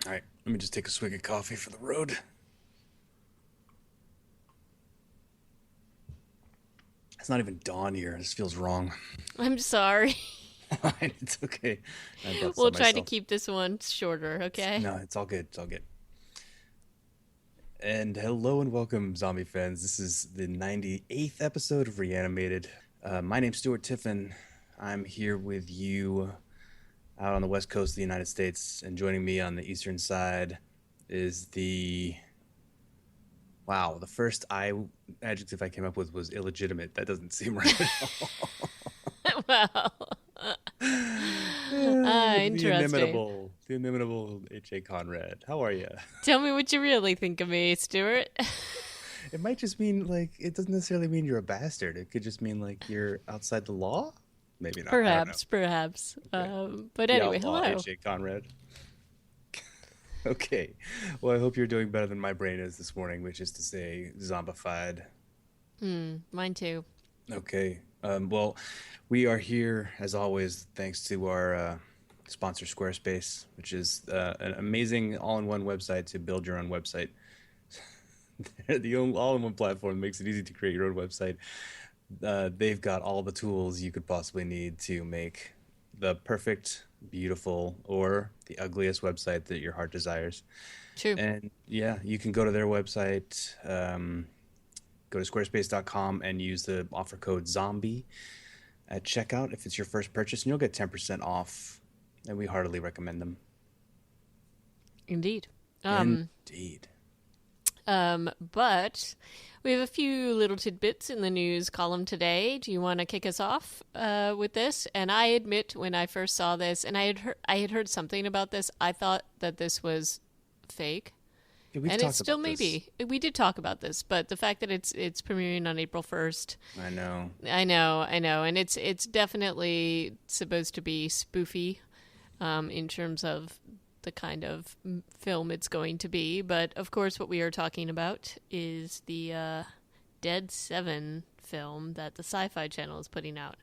All right, let me just take a swig of coffee for the road. It's not even dawn here. This feels wrong. I'm sorry. It's okay. I brought We'll some try to myself. keep this one shorter, okay? No, it's all good. It's all good. And hello and welcome, zombie fans. This is the 98th episode of Reanimated. My name's Stuart Tiffin. I'm here with you out on the west coast of the United States, and joining me on the eastern side is the first adjective I came up with was illegitimate. That doesn't seem right at all. Well, The interesting. inimitable, the inimitable H.A. Conrad. How are you? Tell me what you really think of me, Stuart. It might just mean like it doesn't necessarily mean you're a bastard. It could just mean like you're outside the law. Maybe not. I don't know. Perhaps, perhaps. Okay. But The anyway, outlaw hello. H.A. Conrad. Okay. Well, I hope you're doing better than my brain is this morning, which is to say, zombified. Mine too. Okay. Well, we are here as always, thanks to our sponsor, Squarespace, which is an amazing all-in-one website to build your own website. The all-in-one platform makes it easy to create your own website. They've got all the tools you could possibly need to make the perfect, beautiful, or the ugliest website that your heart desires. True. And yeah, you can go to their website, go to squarespace.com and use the offer code ZOMBIE at checkout if it's your first purchase, and you'll get 10% off. And we heartily recommend them. Indeed. Indeed. But we have a few little tidbits in the news column today. Do you want to kick us off with this? And I admit, when I first saw this, and I had heard something about this, I thought that this was fake. Yeah, we've And it talked still about may this. be. We did talk about this, but the fact that it's premiering on April 1st, I know. I know, and it's definitely supposed to be spoofy, in terms of the kind of film it's going to be. But of course, what we are talking about is the Dead 7 film that the Sci-Fi Channel is putting out.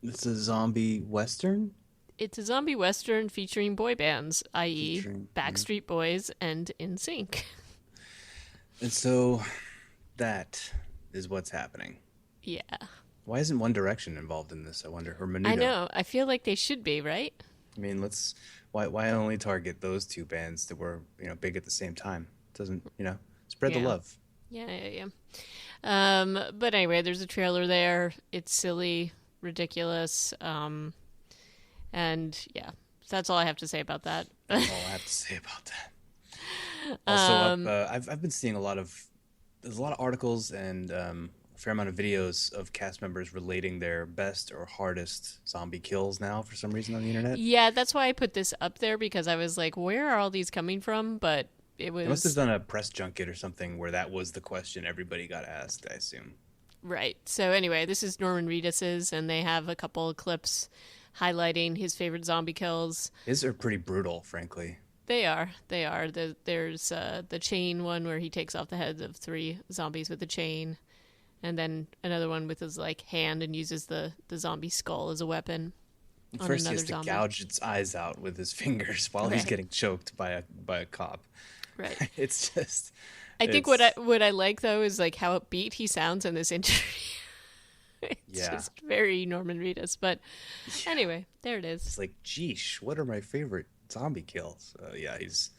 It's a zombie western It's a zombie western featuring boy bands, i.e., featuring. Yeah. Backstreet Boys and NSYNC. And so that is what's happening. Yeah, Why isn't One Direction involved in this? I wonder, or I Menudo. know. I feel like they should be, right? I mean, let's why only target those two bands that were big at the same time? It doesn't spread the Yeah. love. Yeah. But anyway, there's a trailer there. It's silly, ridiculous, and yeah, that's all I have to say about that. That's all I have to say about that. Also, I've been seeing there's a lot of articles and a fair amount of videos of cast members relating their best or hardest zombie kills now for some reason on the internet. Yeah, that's why I put this up there because I was like, where are all these coming from? But it They must have was done a press junket or something where that was the question everybody got asked, I assume. right. So anyway, this is Norman Reedus's, and they have a couple of clips highlighting his favorite zombie kills. His are pretty brutal, frankly. They are. They are. There's the chain one where he takes off the heads of three zombies with a chain, and then another one with his like hand and uses the zombie skull as a weapon on First, he has another to zombie. gouge its eyes out with his fingers while he's Right. getting choked by a cop. Right. It's just, I think what I it's what I like though is like how upbeat he sounds in this interview. It's yeah. just very Norman Reedus. But Yeah. anyway, there it is. It's like, geesh, what are my favorite zombie kills? Yeah, he's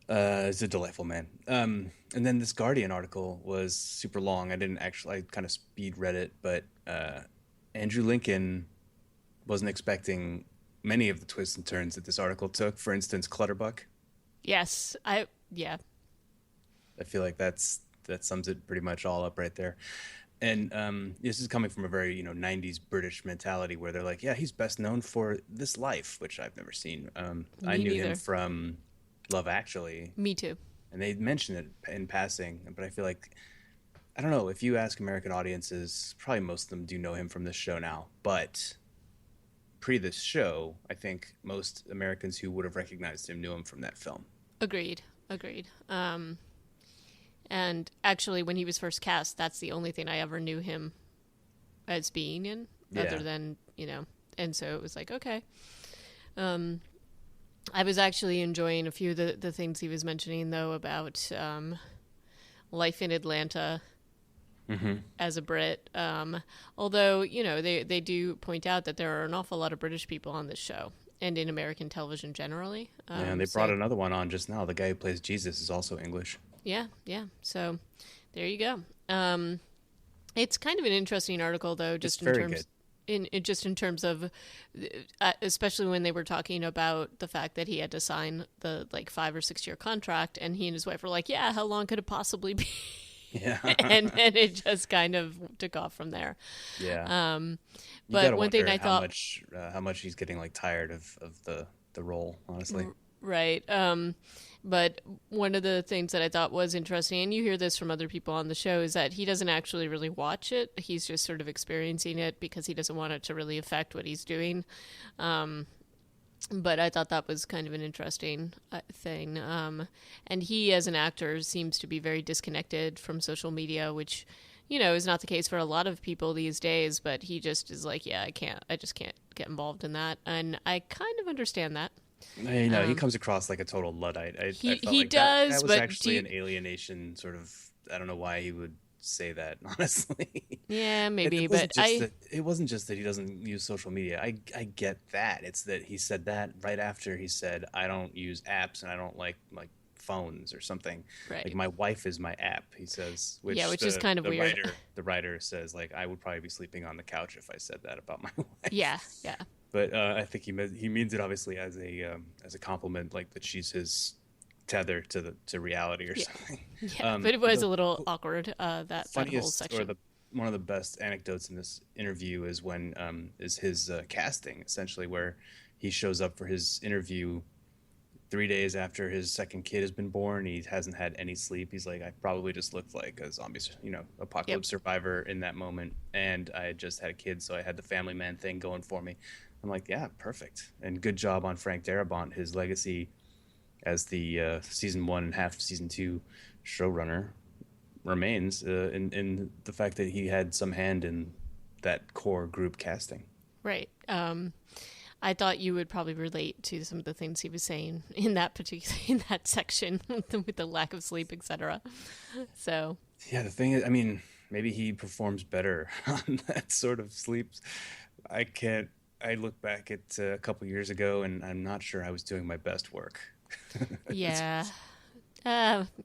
a delightful man. And then this Guardian article was super long. I kind of speed read it, but Andrew Lincoln wasn't expecting many of the twists and turns that this article took. For instance, Clutterbuck. Yes, yeah. I feel like that sums it pretty much all up right there. And this is coming from a very 90s British mentality where they're like, yeah, he's best known for This Life, which I've never seen. I Me knew him neither. from Love Actually, Me too. and they mention it in passing, but I feel like I don't know if you ask American audiences, probably most of them do know him from this show now, but pre this show, I think most Americans who would have recognized him knew him from that film. Agreed. Agreed. And actually, when he was first cast, that's the only thing I ever knew him as being in, other Yeah. than and so it was like okay. Um, I was actually enjoying a few of the things he was mentioning, though, about life in Atlanta Hmm. as a Brit. Although, they do point out that there are an awful lot of British people on this show and in American television generally. Yeah, and they brought So, another one on just now. The guy who plays Jesus is also English. yeah, yeah. So there you go. It's kind of an interesting article, though, It's just in very good. terms just in terms of, especially when they were talking about the fact that he had to sign the like 5 or 6 year contract, and he and his wife were like, "Yeah, how long could it possibly be?" Yeah. and it just kind of took off from there. Yeah. Um, You but gotta one thing wonder I thought, how much he's getting like tired of the role, honestly. right? But one of the things that I thought was interesting, and you hear this from other people on the show, is that he doesn't actually really watch it. He's just sort of experiencing it because he doesn't want it to really affect what he's doing. But I thought that was kind of an interesting thing. And he, as an actor, seems to be very disconnected from social media, which, is not the case for a lot of people these days. But he just is like, yeah, I just can't get involved in that. And I kind of understand that. He comes across like a total Luddite. I felt He like that does, was but actually an alienation sort of. I don't know why he would say that, honestly. yeah, It, maybe, it wasn't but just that it wasn't just that he doesn't use social media. I get that. It's that he said that right after he said I don't use apps and I don't like phones or something. Like right, my wife is my app, he says, which yeah, which is kind of the weird. writer says like I would probably be sleeping on the couch if I said that about my Yeah, wife. yeah, But I think he means it obviously as a compliment, like that she's his tether to reality or yeah, something. yeah. But it was The a little awkward. That whole funniest or section. the one of the best anecdotes in this interview is when is his casting, essentially, where he shows up for his interview 3 days after his second kid has been born. He hasn't had any sleep. He's like, I probably just looked like a zombie, Yep. apocalypse survivor in that moment, and I had just had a kid, so I had the family man thing going for me. I'm like, yeah, perfect, and good job on Frank Darabont. His legacy as the season one and half of season two showrunner remains in the fact that he had some hand in that core group casting. Right. I thought you would probably relate to some of the things he was saying in that particular in that section with the lack of sleep, etc. So Yeah, the thing is, I mean, maybe he performs better on that sort of sleep. I can't. I look back at a couple years ago, and I'm not sure I was doing my best work. yeah,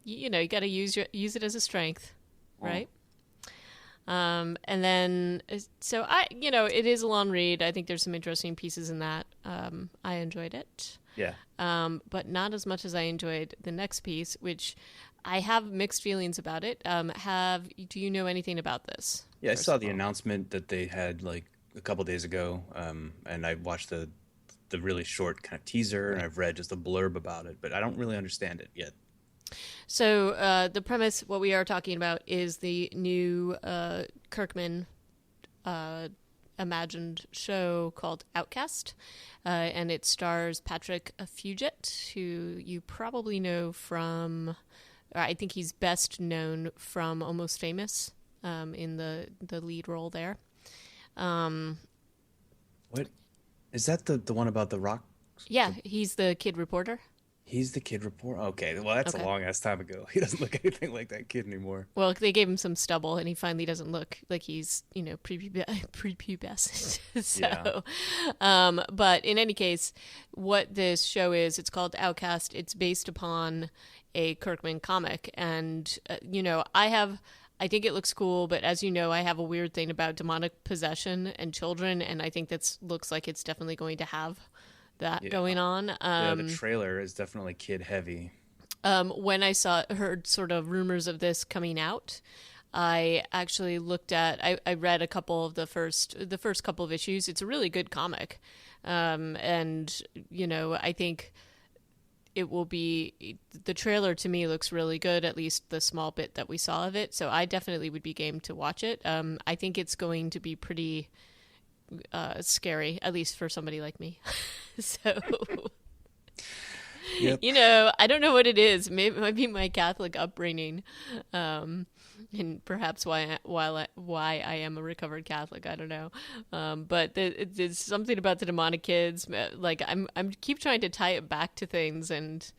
you got to use it as a strength, Oh, right? And then so it is a long read. I think there's some interesting pieces in that. I enjoyed it. yeah, But not as much as I enjoyed the next piece, which I have mixed feelings about it. Do you know anything about this? yeah. I First saw of the all, announcement that they had like a couple days ago, and I watched the really short kind of teaser, and right. I've read just a blurb about it, but I don't really understand it yet. So the premise, what we are talking about, is the new Kirkman imagined show called Outcast, and it stars Patrick Fugit, who you probably know from. I think he's best known from Almost Famous, in the lead role there. Um, What is that the one about the rock? yeah, The, he's the kid reporter. he's the kid report. Okay, well that's a Okay. long ass time ago. He doesn't look anything like that kid anymore. Well, they gave him some stubble, and he finally doesn't look like he's, prepubescent. Yeah. So, but in any case, what this show is, it's called Outcast. It's based upon a Kirkman comic, and I think it looks cool, but as you know, I have a weird thing about demonic possession and children, and I think that looks like it's definitely going to have that Yeah. going on. Yeah, the trailer is definitely kid heavy. When I heard sort of rumors of this coming out, I actually I read a couple of the first couple of issues. It's a really good comic, and I think it will be. The trailer to me looks really good, at least the small bit that we saw of it. So I definitely would be game to watch it. I think it's going to be pretty scary, at least for somebody like me. So Yep. I don't know what it is. Maybe it might be my Catholic upbringing, and perhaps why I am a recovered Catholic. I don't know, but there's something about the demonic kids. Like I'm keep trying to tie it back to things, and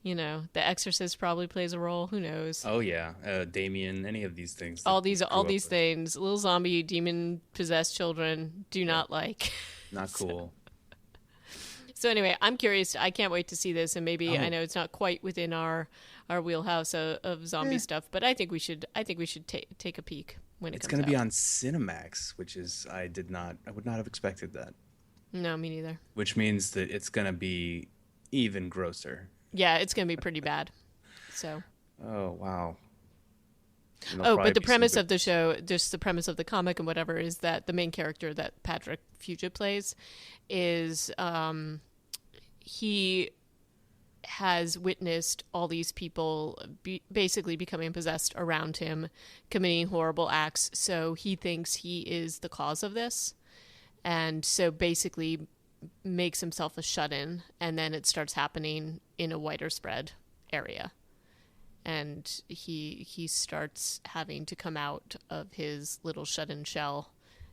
The Exorcist probably plays a role. Who knows? Oh yeah, Damien, any of these things that All we these grew all up these with. things, little zombie demon possessed children do Yep. not like. Not cool. So anyway, I'm curious. I can't wait to see this, and maybe I Oh, know it's not quite within our wheelhouse of zombie eh. stuff, but I think we should take a peek when it It's comes gonna be out. on Cinemax, which is I would not have expected that. No, me neither. Which means that it's gonna be even grosser. Yeah, it's gonna be pretty bad. So, Oh wow. And there'll oh, probably but the be some premise good. of the show, just the premise of the comic and whatever, is that the main character that Patrick Fugit plays is he has witnessed all these people basically becoming possessed around him, committing horrible acts. So he thinks he is the cause of this. And so basically makes himself a shut in. And then it starts happening in a wider spread area. And he starts having to come out of his little shut in shell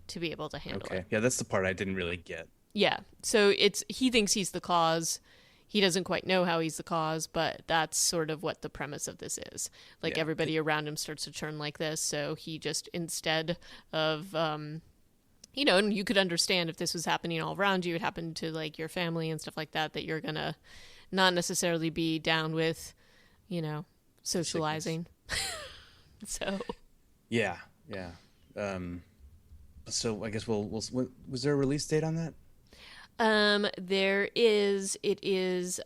to be able to handle it. Okay, yeah, that's the part I didn't really get. Yeah. So he thinks he's the cause. He doesn't quite know how he's the cause, but that's sort of what the premise of this is. Like Yeah, everybody around him starts to turn like this, so he just instead of and you could understand if this was happening all around you, it happened to like your family and stuff like that, that you're gonna not necessarily be down with, you know, the sickness. socializing. So Yeah, yeah. Um, so I guess was there a release date on that? it is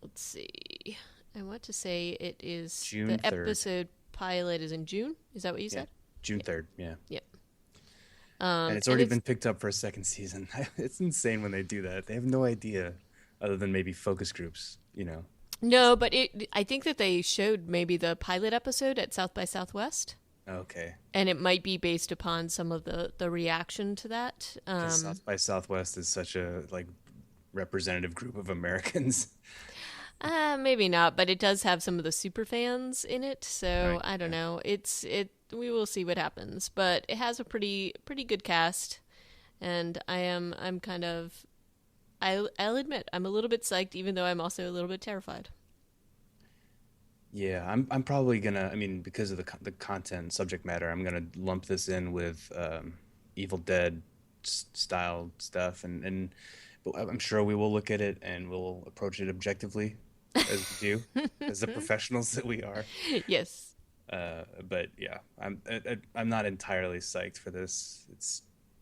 let's see. I want to say it is June the 3rd. episode pilot is in June. Is that what you Yeah, said? June Yeah. 3rd. Yeah, Yep. and it's And already it's been picked up for a second season. It's insane when they do that. They have no idea, other than maybe focus groups. no, but I think that they showed maybe the pilot episode at South by Southwest, Okay, and it might be based upon some of the reaction to that. because South by Southwest is such a like representative group of Americans. Maybe not, but it does have some of the super fans in it, so Right. I don't Yeah. know. We will see what happens, but it has a pretty good cast, and I'm kind of I'll admit I'm a little bit psyched, even though I'm also a little bit terrified. Yeah, I'm probably gonna. I mean, because of the content subject matter, I'm gonna lump this in with Evil Dead style stuff, and but I'm sure we will look at it and we'll approach it objectively, as we do, as the professionals that we are. Yes. But yeah, I'm not entirely psyched for this.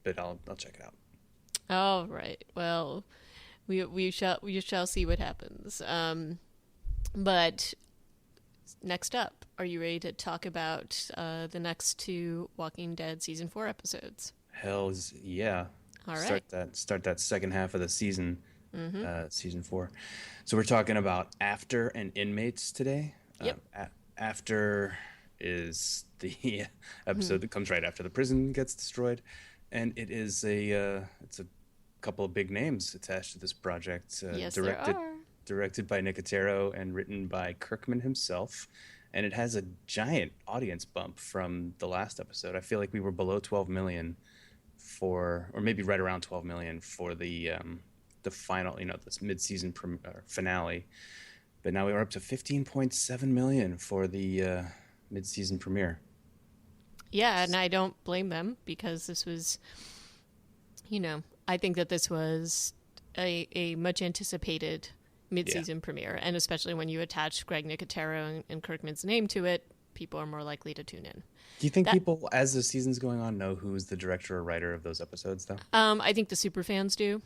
But I'll check it out. All right. Well, we shall see what happens. But next up, are you ready to talk about the next two Walking Dead season 4 episodes? Hell's yeah. All right. Start that second half of the season, Mm-hmm. season 4. So we're talking about After and Inmates today. Yep. After is the episode that comes right after the prison gets destroyed, and it's a couple of big names attached to this project. Yes, there are. Directed by Nicotero and written by Kirkman himself. And it has a giant audience bump from the last episode. I feel like we were below 12 million or maybe right around 12 million for the final, this mid-season finale. But now we are up to 15.7 million for the mid-season premiere. Yeah, and I don't blame them because this was, I think that this was a much anticipated Yeah. mid-season premiere, and especially when you attach Greg Nicotero and Kirkman's name to it, people are more likely to tune in. Do you think That people, as the season's going on, know who's the director or writer of those episodes, though? I think the super fans do.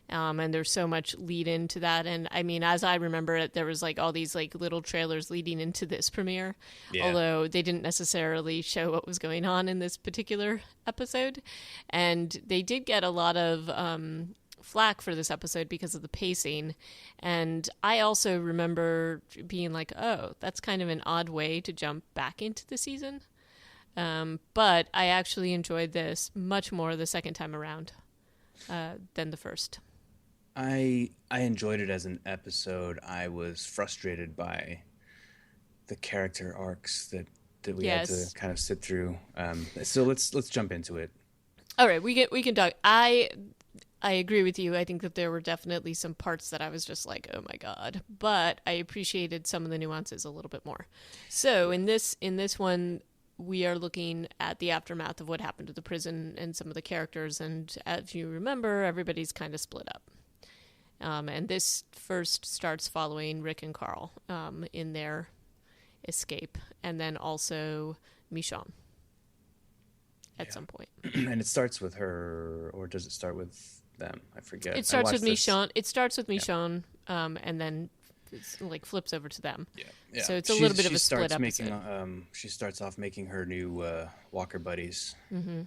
And there's so much lead into that. And I mean, as I remember it, there was like all these like little trailers leading into this premiere, Yeah. although they didn't necessarily show what was going on in this particular episode. And they did get a lot of flack for this episode because of the pacing. And I also remember being like, oh, that's kind of an odd way to jump back into the season. But I actually enjoyed this much more the second time around than the first. I enjoyed it as an episode. I was frustrated by the character arcs that we had to Yes. kind of sit through. So let's jump into it. All right, we can talk. I agree with you. I think that there were definitely some parts that I was just like, "Oh my god," but I appreciated some of the nuances a little bit more. So in this one, we are looking at the aftermath of what happened to the prison and some of the characters. And as you remember, everybody's kind of split up. And this first starts following Rick and Carl in their escape, and then also Michonne at some point. And it starts with her, or does it start with them? I forget. It I starts with watched this. Michonne. It starts with Yeah, Michonne, and then it's like flips over to them. yeah, yeah. So it's a little bit of She a split starts making episode. she starts off making her new Walker buddies. Mm-hmm.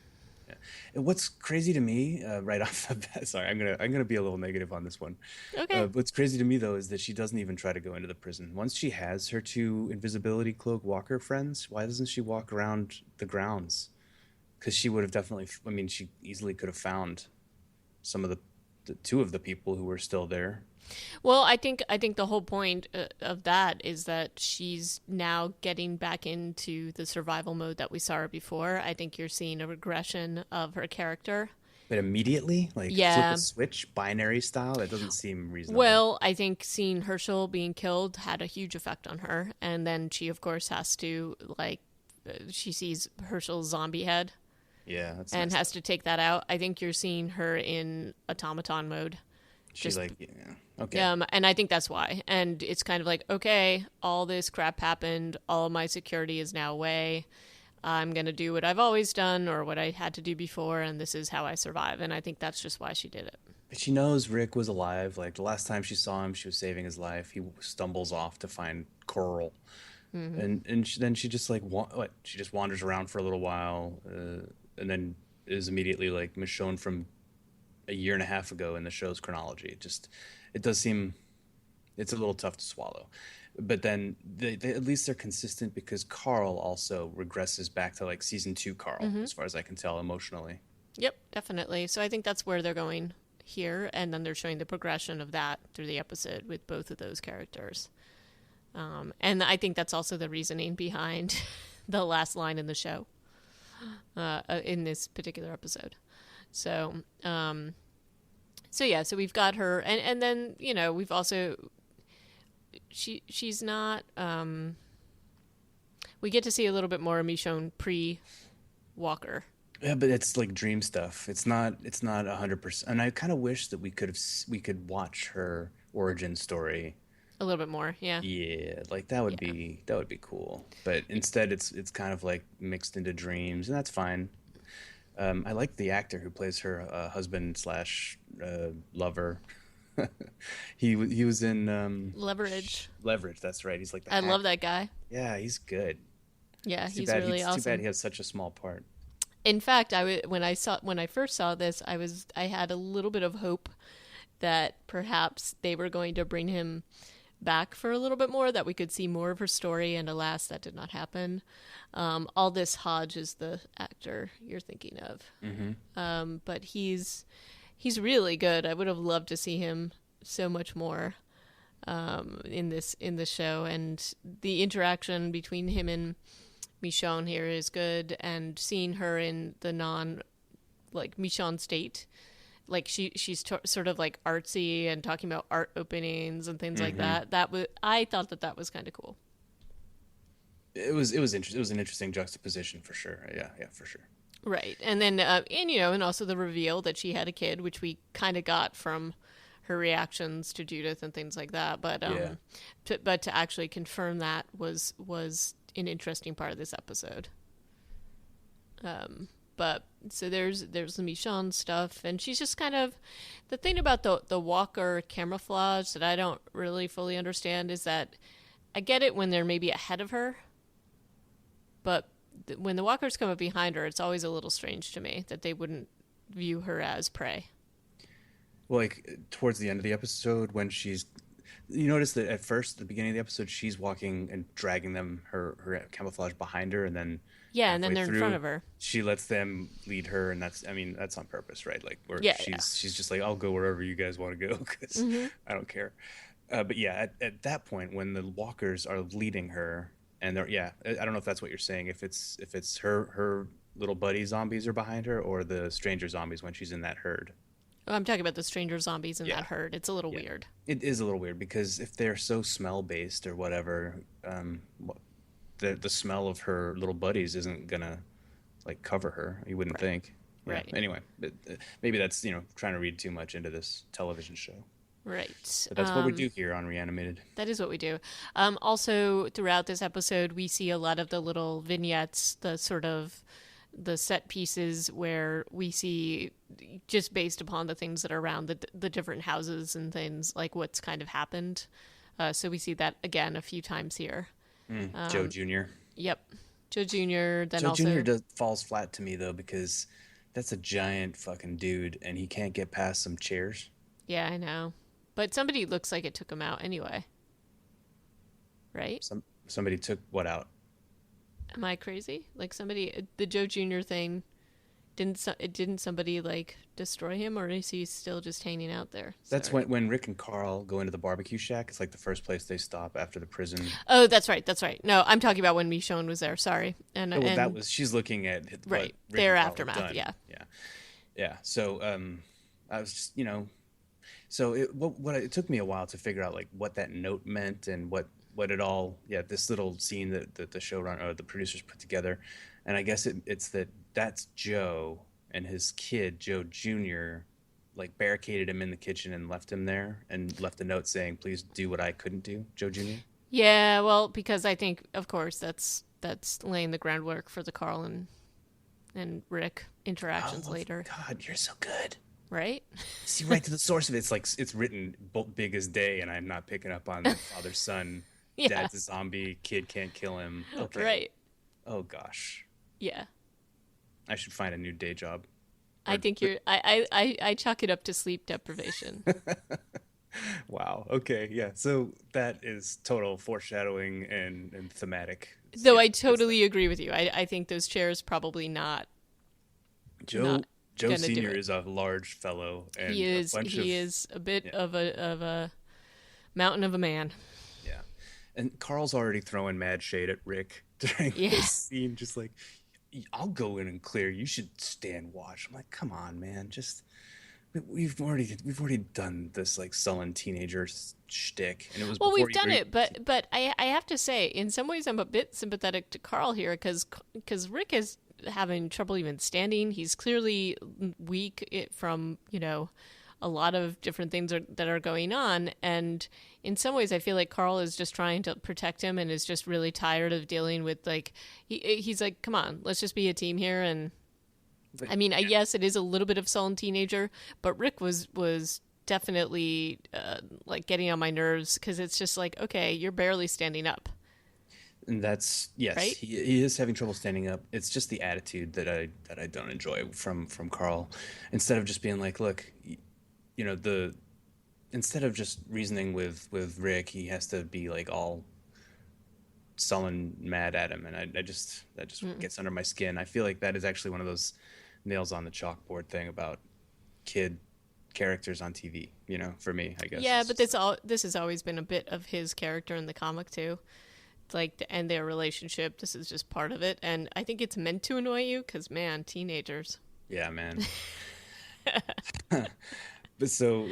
Yeah. And what's crazy to me, right off the bat, sorry, I'm gonna be a little negative on this one. Okay. What's crazy to me though is that she doesn't even try to go into the prison. Once she has her two invisibility cloak Walker friends, why doesn't she walk around the grounds? Because she would have definitely. I mean, she easily could have found some of the two of the people who were still there. Well, I think the whole point of that is that she's now getting back into the survival mode that we saw her before. I think you're seeing a regression of her character. But immediately, like flip a Yeah. switch, binary style, that doesn't seem reasonable. Well, I think seeing Herschel being killed had a huge effect on her, and then she, of course, has to she sees Herschel's zombie head Yeah, that's and messed has up. to take that out. I think you're seeing her in automaton mode. She Just like, yeah, okay. and I think that's why. And it's kind of like, okay, all this crap happened. All my security is now away. I'm gonna do what I've always done or what I had to do before, and this is how I survive. And I think that's just why she did it. But she knows Rick was alive. Like the last time she saw him, she was saving his life. He stumbles off to find Coral, then she just like what? She just wanders around for a little while, and then is immediately like Michonne from a year and a half ago in the show's chronology. It does seem it's a little tough to swallow. But then they at least they're consistent because Carl also regresses back to like season two Carl, as far as I can tell emotionally. Yep, definitely. So I think that's where they're going here, and then they're showing the progression of that through the episode with both of those characters. And I think that's also the reasoning behind the last line in the show in this particular episode. So, so yeah, so we've got her, and then we've also she's not. We get to see a little bit more of Michonne pre Walker. Yeah, but it's like dream stuff. It's not 100%. And I kind of wish that we could watch her origin story. A little bit more, yeah. Yeah, like that would be cool. But instead, it's kind of like mixed into dreams, and that's fine. I like the actor who plays her husband slash lover. He was in Leverage. Leverage. That's right. He's like the I hack. love that guy. Yeah, he's good. Yeah, It's too he's bad. really It's too bad awesome. he has such a small part. In fact, when I first saw this, I had a little bit of hope that perhaps they were going to bring him back for a little bit more, that we could see more of her story, and alas, that did not happen. Aldous Hodge is the actor you're thinking of, but he's really good. I would have loved to see him so much more in the show, and the interaction between him and Michonne here is good, and seeing her in the non like Michonne state, like sort of like artsy and talking about art openings and things like that. I thought that was kind of cool. It was an interesting juxtaposition for sure. Yeah, yeah, for sure. Right. And then and also the reveal that she had a kid, which we kind of got from her reactions to Judith and things like that, but Yeah. to actually confirm that was an interesting part of this episode. But so there's the Michonne stuff, and she's just kind of the thing about the Walker camouflage that I don't really fully understand is that I get it when they're maybe ahead of her, but when the Walkers come up behind her, it's always a little strange to me that they wouldn't view her as prey. Well, like towards the end of the episode when You notice that at first, at the beginning of the episode, she's walking and dragging them her camouflage behind her, and then Yeah, and then halfway they're in front through, of her. she lets them lead her, and that's I mean that's on purpose, right? Like where Yeah, yeah. she's just like, I'll go wherever you guys want to go because Hmm. I don't care. But yeah, at that point when the walkers are leading her, and they're yeah, I don't know if that's what you're saying. If it's her little buddy zombies are behind her, or the stranger zombies when she's in that herd. I'm talking about the stranger zombies in Yeah, that herd. It's a little yeah. weird. It is a little weird because if they're so smell based or whatever, the smell of her little buddies isn't gonna like cover her. You wouldn't Right. think. Yeah. Right. Anyway, but, maybe that's trying to read too much into this television show. Right. But that's what we do here on Reanimated. That is what we do. Also, throughout this episode, we see a lot of the little vignettes, the sort of the set pieces where we see just based upon the things that are around the different houses and things like what's kind of happened. So we see that again a few times here. Joe Jr. Yep, Joe Jr. Then Joe also Jr. falls flat to me though because that's a giant fucking dude and he can't get past some chairs. yeah, I know, but somebody looks like it took him out anyway, right? Somebody took what out? Am I crazy? Like somebody, the Joe Jr. thing, didn't somebody like destroy him, or is he still just hanging out there? That's Sorry. when Rick and Carl go into the barbecue shack. It's like the first place they stop after the prison. Oh, that's right. That's right. No, I'm talking about when Michonne was there. Sorry. Oh, well, that was she's looking at what right Rick their and Carl have aftermath. done. Yeah. Yeah, yeah. So I was just so it took me a while to figure out like what that note meant and what it all this little scene that the showrunner or the producers put together, and I guess it's that's Joe and his kid Joe Jr. like barricaded him in the kitchen and left him there and left a note saying please do what I couldn't do, Joe Jr. Yeah. Well, because I think, of course, that's laying the groundwork for the Carl and Rick interactions Oh later, God, you're so good. right? See right to the source of it. It's like it's written big as day, and I'm not picking up on the father son. Yeah. Dad's a zombie. Kid can't kill him. Okay. Right. Oh gosh, Yeah. I should find a new day job. I think you're. I chalk it up to sleep deprivation. Wow. Okay. Yeah. So that is total foreshadowing and thematic. Though Yeah, I it's totally agree with you. I think those chairs probably not. Joe Not Joe gonna do Senior it. is a large fellow, and He is. a bunch He of is a bit yeah. of a mountain of a man. yeah. And Carl's already throwing mad shade at Rick during Yeah. this scene, just like, I'll go in and clear. You should stand watch. I'm like, come on, man. Just we've already done this like sullen teenager shtick, and it was Well, before we've done you. it, but I have to say, in some ways, I'm a bit sympathetic to Carl here because Rick is having trouble even standing. He's clearly weak from a lot of different things that are going on, and in some ways, I feel like Carl is just trying to protect him and is just really tired of dealing with like he's like, come on, let's just be a team here. And But, I mean, yeah. yes, it is a little bit of sullen teenager, but Rick was definitely like getting on my nerves because it's just like, okay, you're barely standing up, And that's yes, right? he is having trouble standing up. It's just the attitude that I don't enjoy from Carl. Instead of just being like, look, the instead of just reasoning with Rick, he has to be like all sullen, mad at him, and I just that just gets under my skin. I feel like that is actually one of those nails on the chalkboard thing about kid characters on TV. For me, I guess. Yeah, It's but just this has always been a bit of his character in the comic too. It's like to end their relationship. This is just part of it, and I think it's meant to annoy you because man, teenagers. yeah, man. But so,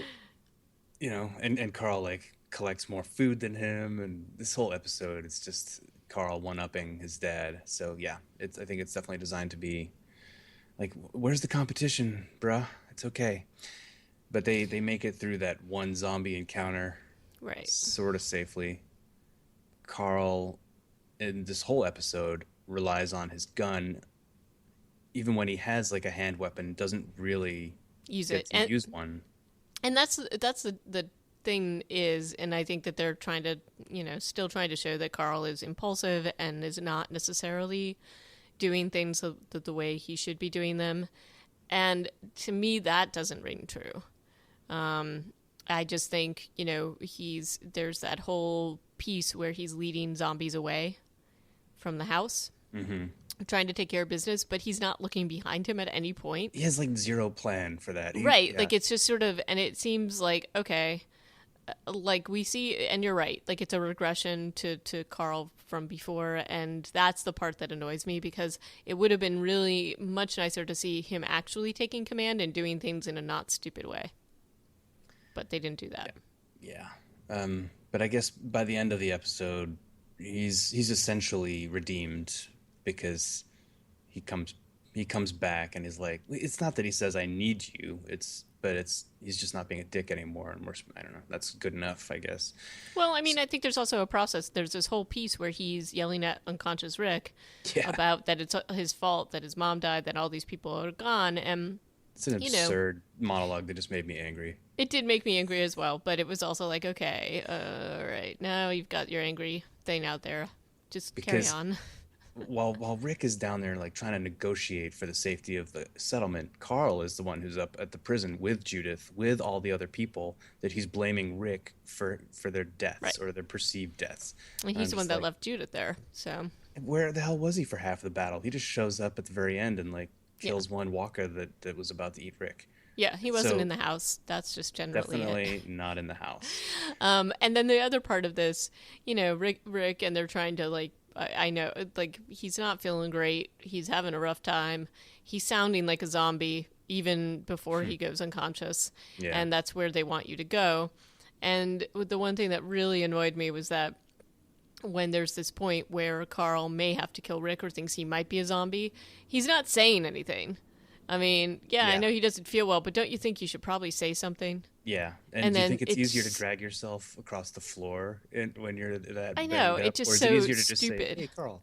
and Carl like collects more food than him, and this whole episode it's just Carl one-upping his dad. So yeah, I think it's definitely designed to be like, where's the competition, bruh? It's okay. But they make it through that one zombie encounter Right. sort of safely. Carl in this whole episode relies on his gun, even when he has like a hand weapon, doesn't really Use get it, to use one. and that's the thing is, and I think that they're trying to still trying to show that Carl is impulsive and is not necessarily doing things the way he should be doing them, and to me that doesn't ring true. I just think, there's that whole piece where he's leading zombies away from the house, trying to take care of business, but he's not looking behind him at any point. He has like zero plan for that. Right. Yeah. Like it's just sort of, and it seems like, okay, like we see, and you're right, like it's a regression to Carl from before, and that's the part that annoys me, because it would have been really much nicer to see him actually taking command and doing things in a not stupid way. But they didn't do that. Yeah. But I guess by the end of the episode, he's essentially redeemed because he comes back and is like, it's not that he says I need you, but he's just not being a dick anymore, and I don't know, that's good enough, I guess. Well, I mean, I think there's also a process. There's this whole piece where he's yelling at unconscious Rick Yeah. about that it's his fault that his mom died, that all these people are gone, and It's an absurd monologue that just made me angry. it did make me angry as well. But it was also like, okay, all right, now you've got your angry thing out there. Just Because carry on. while Rick is down there like trying to negotiate for the safety of the settlement, Carl is the one who's up at the prison with Judith, with all the other people that he's blaming Rick for their deaths, Right. or their perceived deaths. And And he's I'm the one just that like, left Judith there. So where the hell was he for half the battle? He just shows up at the very end and like yeah, kills one walker that was about to eat Rick. yeah, he wasn't So in the house. That's just generally it. definitely not in the house. And then the other part of this, Rick, and they're trying to like, I know, like he's not feeling great. He's having a rough time. He's sounding like a zombie even before he goes unconscious. Yeah. And that's where they want you to go. And the one thing that really annoyed me was that when there's this point where Carl may have to kill Rick or thinks he might be a zombie, he's not saying anything. I mean, yeah, I Yeah. know he doesn't feel well, but don't you think you should probably say something? Yeah, And and do you then think it's easier to it's- drag yourself across the floor when you're that I know, banged it up, just or is so it easier to just say, stupid. "Hey, Carl"?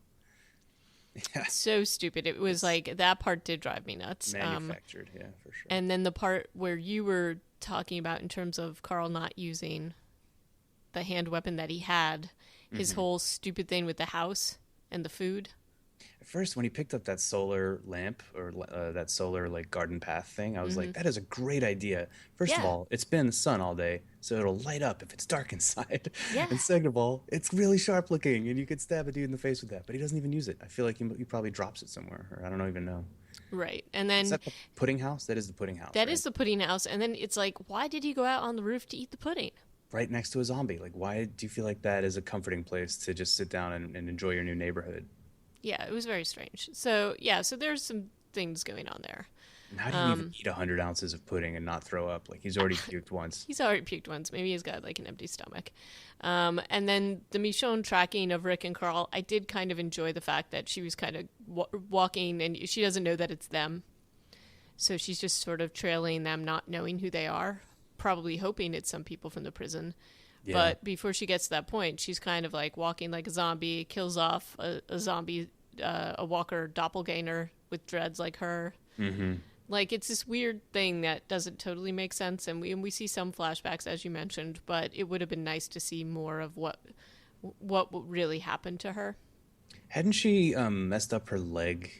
Yeah, So stupid. It was like that part did drive me nuts. manufactured. Yeah, for sure. And then the part where you were talking about in terms of Carl not using the hand weapon that he had, his whole stupid thing with the house and the food. At first, when he picked up that solar lamp or that solar like garden path thing, I was like, "That is a great idea." First of Yeah. all, it's been in the sun all day, so it'll light up if it's dark inside. Yeah. And second of all, it's really sharp looking, and you could stab a dude in the face with that. But he doesn't even use it. I feel like he probably drops it somewhere, or I don't even know. Right. And then Is that the pudding house? That is the pudding house. that right? is the pudding house. And then it's like, why did he go out on the roof to eat the pudding? Right next to a zombie. Like, why do you feel like that is a comforting place to just sit down and enjoy your new neighborhood? Yeah, it was very strange. So, yeah, so there's some things going on there. And how do you even eat 100 ounces of pudding and not throw up? Like, he's already puked once. He's already puked once. Maybe he's got like an empty stomach. And then the Michonne tracking of Rick and Carl, I did kind of enjoy the fact that she was kind of walking and she doesn't know that it's them. So she's just sort of trailing them, not knowing who they are, probably hoping it's some people from the prison. Yeah. But before she gets to that point, she's kind of like walking like a zombie, kills off a zombie, a walker doppelganger with dreads like her. Mm-hmm. Like, it's this weird thing that doesn't totally make sense, and we see some flashbacks, as you mentioned, but it would have been nice to see more of what really happened to her. Hadn't she messed up her leg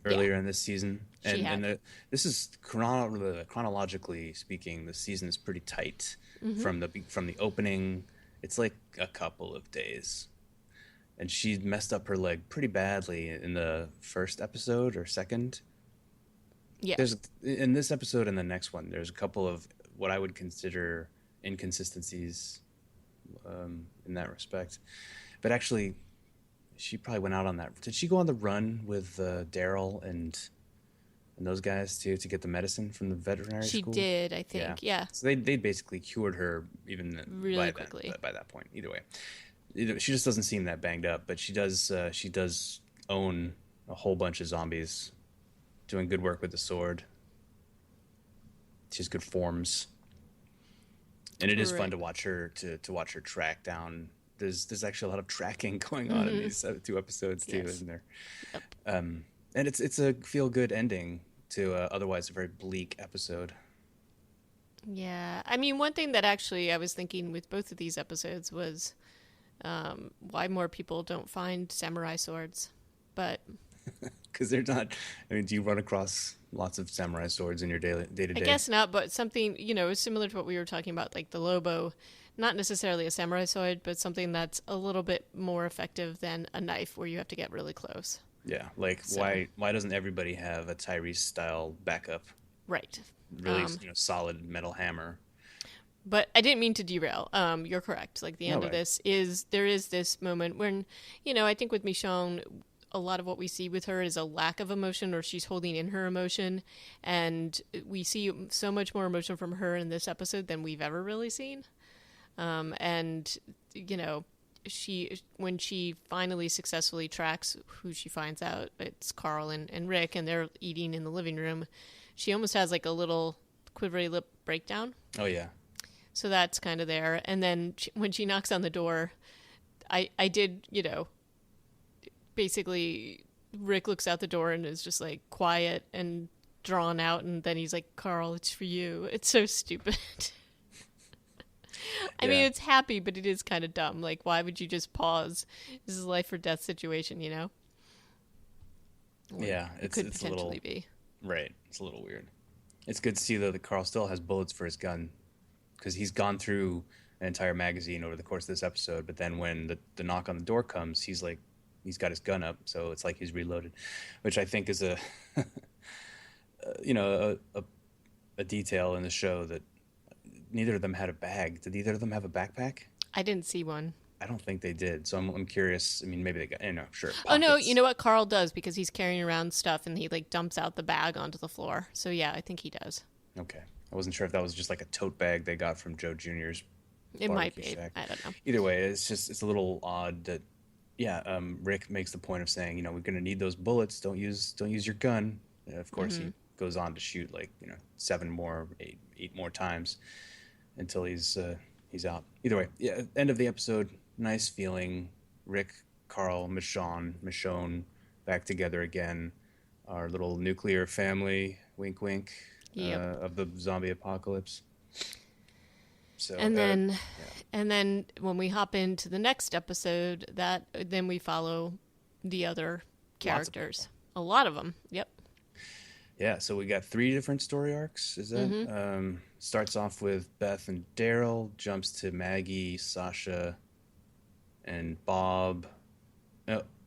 earlier in this season? She had. This is chronologically speaking, the season is pretty tight from the opening. It's like a couple of days, and she messed up her leg pretty badly in the first episode or second. Yeah. There's in this episode and the next one, there's a couple of what I would consider inconsistencies in that respect. But actually, she probably went out on that. Did she go on the run with Daryl and those guys too to get the medicine from the veterinary She school? did, I think. Yeah. So they basically cured her even Really quickly. by that point. Either way, she just doesn't seem that banged up, but she does own a whole bunch of zombies, doing good work with the sword. She has good forms, and it is fun Right. to watch her to watch her track down. There's actually a lot of tracking going on in these two episodes too, Yes. isn't there? Yep. And it's a feel good ending to otherwise a very bleak episode. Yeah. I mean, one thing that actually I was thinking with both of these episodes was why more people don't find samurai swords. But Because they're not. I mean, do you run across lots of samurai swords in your day to I day? guess not, but something, similar to what we were talking about, like the Lobo, not necessarily a samurai sword, but something that's a little bit more effective than a knife where you have to get really close. Yeah, like So, why doesn't everybody have a Tyrese style backup? right. Really, solid metal hammer. But I didn't mean to derail. You're correct. Like the No end of way. this is there is this moment when, I think with Michonne, a lot of what we see with her is a lack of emotion, or she's holding in her emotion, and we see so much more emotion from her in this episode than we've ever really seen. And you know, she when she finally successfully tracks who she finds out it's Carl and Rick, and they're eating in the living room, she almost has like a little quivery lip breakdown. Oh yeah, So that's kind of there. And then when she knocks on the door, I did, basically Rick looks out the door and is just like quiet and drawn out. And then he's like, Carl, it's for you. It's so stupid. I mean, yeah, it's happy, but it is kind of dumb. Like, why would you just pause? This is a life or death situation, Or yeah. it It's could it's a little potentially be. right. It's a little weird. It's good to see though that Carl still has bullets for his gun because he's gone through an entire magazine over the course of this episode. But then when the knock on the door comes, he's like, he's got his gun up, so it's like he's reloaded, which I think is a a detail in the show that neither of them had a bag. Did either of them have a backpack? I didn't see one. I don't think they did. So I'm curious. I mean, maybe they got, sure, Oh no, you pockets. know what Carl does because he's carrying around stuff and he like dumps out the bag onto the floor. So yeah, I think he does. Okay. I wasn't sure if that was just like a tote bag they got from Joe Jr.'s It might barbecue be. shack. I don't know. Either way, it's a little odd that, yeah, Rick makes the point of saying, we're going to need those bullets. Don't use your gun. Of course, he goes on to shoot like, seven more, eight more times until he's out. Either way, yeah, end of the episode, nice feeling. Rick, Carl, Michonne back together again. Our little nuclear family, wink, wink, Yep. of the zombie apocalypse. So, And then yeah, and then when we hop into the next episode, that then we follow the other lots of characters. people. A lot of them. Yep. Yeah, so we got three different story arcs. Is that starts off with Beth and Daryl, jumps to Maggie, Sasha, and Bob,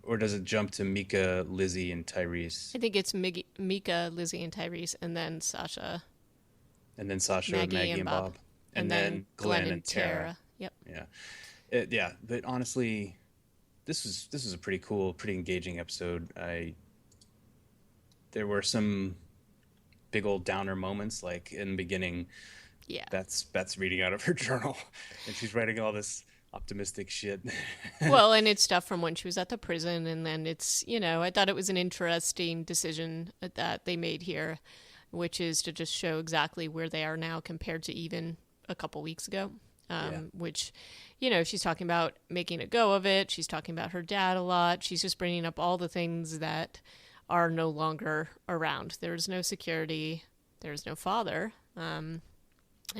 or does it jump to Mika, Lizzie, and Tyrese, I think it's Mika, Lizzie, and Tyrese, and then Sasha, and then Sasha, Maggie, Maggie, and and Bob, Bob, and and then then Glenn Glenn and and Tara. Tara. Yep. Yeah, yeah. But honestly, this was a pretty cool, pretty engaging episode. There were some big old downer moments, like in the beginning. Yeah. Beth's reading out of her journal, and she's writing all this optimistic shit. Well, and it's stuff from when she was at the prison, and then it's I thought it was an interesting decision that they made here, which is to just show exactly where they are now compared to even a couple weeks ago. Yeah, Which, she's talking about making a go of it. She's talking about her dad a lot. She's just bringing up all the things that are no longer around. There's no security. There's no father. And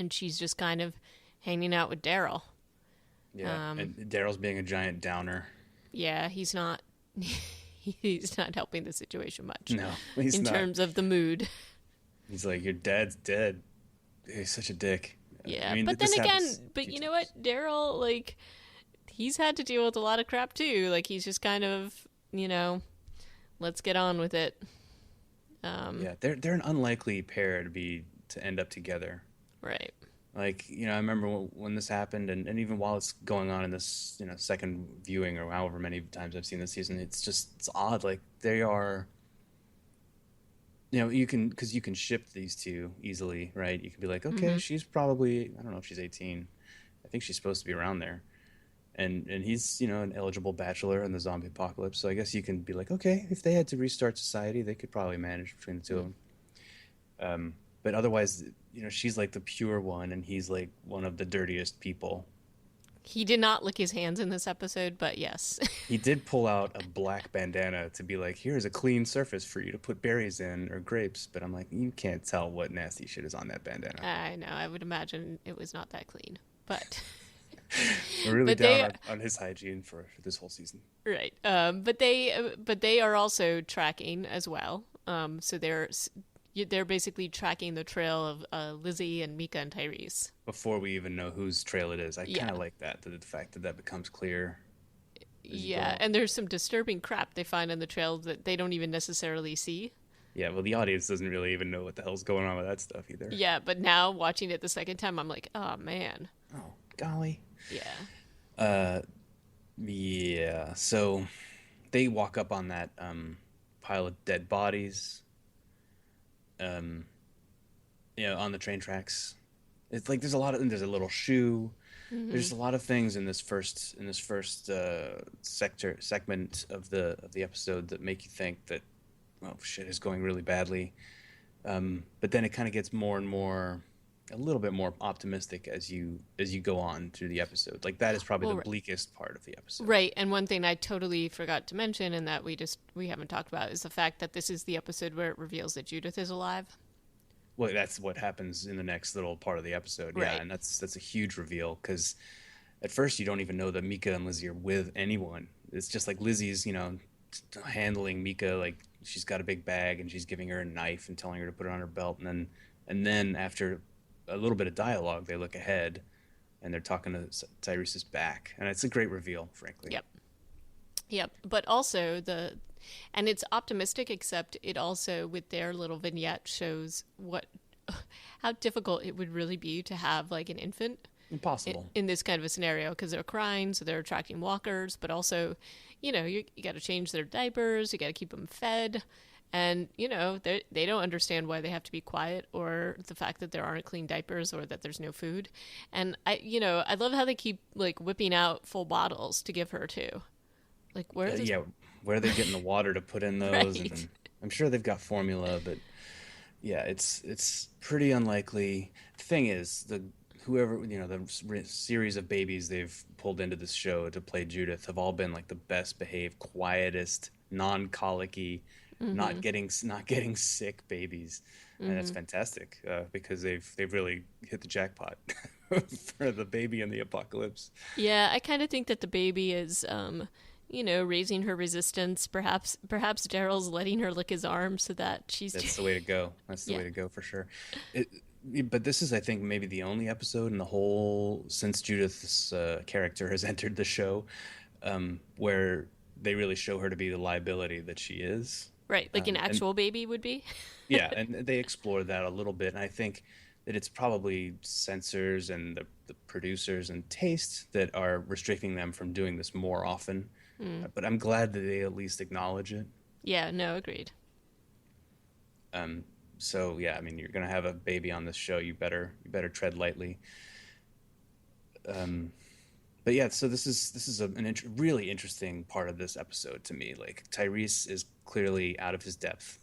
she's just kind of hanging out with Daryl. yeah. And Daryl's being a giant downer. Yeah, he's not. He's not helping the situation much No, he's in not. terms of the mood. He's like, your dad's dead. He's such a dick. Yeah, I mean, but then this again, happens a but few you know times. what, Daryl, like, he's had to deal with a lot of crap too. Like, he's just kind of, let's get on with it. Yeah, they're an unlikely pair to end up together. Right. Like, I remember when this happened, and even while it's going on in this, second viewing or however many times I've seen this season, it's odd. Like they are, because you can ship these two easily, right? You can be like, okay, she's probably, I don't know if she's 18. I think she's supposed to be around there. And he's, an eligible bachelor in the zombie apocalypse. So I guess you can be like, okay, if they had to restart society, they could probably manage between the two of them. But otherwise, she's like the pure one, and he's like one of the dirtiest people. He did not lick his hands in this episode, but yes. He did pull out a black bandana to be like, here's a clean surface for you to put berries in or grapes. But I'm like, you can't tell what nasty shit is on that bandana. I know. I would imagine it was not that clean, but We're really But down they on his hygiene for this whole season. right. But they are also tracking as well. So they're basically tracking the trail of Lizzie and Mika and Tyrese. Before we even know whose trail it is, I Yeah. kind of like that, the fact that that becomes clear as you go Yeah, on. and there's some disturbing crap they find on the trail that they don't even necessarily see. Yeah, well, the audience doesn't really even know what the hell's going on with that stuff either. Yeah, but now watching it the second time, I'm like, oh man. Oh, golly. Yeah. Yeah, so they walk up on that pile of dead bodies, um, on the train tracks. It's like there's a little shoe. Hmm. There's a lot of things in this first sector segment of the episode that make you think that, oh shit is going really badly. But then it kind of gets more and more, a little bit more optimistic as you go on through the episode. Like that is probably Well, the bleakest part of the episode. right. And one thing I totally forgot to mention, and that we haven't talked about, is the fact that this is the episode where it reveals that Judith is alive. Well, that's what happens in the next little part of the episode. Yeah, Right. and that's a huge reveal because at first you don't even know that Mika and Lizzie are with anyone. It's just like Lizzie's, handling Mika like she's got a big bag and she's giving her a knife and telling her to put it on her belt, and then after a little bit of dialogue, they look ahead and they're talking to Tyrese's back, and it's a great reveal, frankly. Yep. Yep. But also and it's optimistic, except it also, with their little vignette, shows how difficult it would really be to have like an infant Impossible. in this kind of a scenario, because they're crying, so they're attracting walkers, but also, you got to change their diapers, you got to keep them fed, and they don't understand why they have to be quiet, or the fact that there aren't clean diapers, or that there's no food. And I love how they keep like whipping out full bottles to give her too. Like, where is this? Yeah, where are they getting the water to put in those? Right. And I'm sure they've got formula, but yeah, it's pretty unlikely. The thing is, the whoever series of babies they've pulled into this show to play Judith have all been like the best behaved, quietest, non-colicky, Mm-hmm. not getting sick babies, and that's Mm-hmm. fantastic because they've really hit the jackpot for the baby in the apocalypse. Yeah, I kind of think that the baby is, raising her resistance. Perhaps Daryl's letting her lick his arm so that she's. That's the way to go. That's the Yeah. way to go for sure. It, but this is, I think, maybe the only episode in the whole since Judith's character has entered the show, where they really show her to be the liability that she is. Right, like an And actual baby would be. yeah, and they explore that a little bit. And I think that it's probably censors and the producers and taste that are restricting them from doing this more often. Mm. But I'm glad that they at least acknowledge it. Yeah, no, agreed. Um, so yeah, I mean, you're gonna have a baby on this show. You better tread lightly. Um, but yeah, so this is really interesting part of this episode to me. Like Tyrese is clearly out of his depth.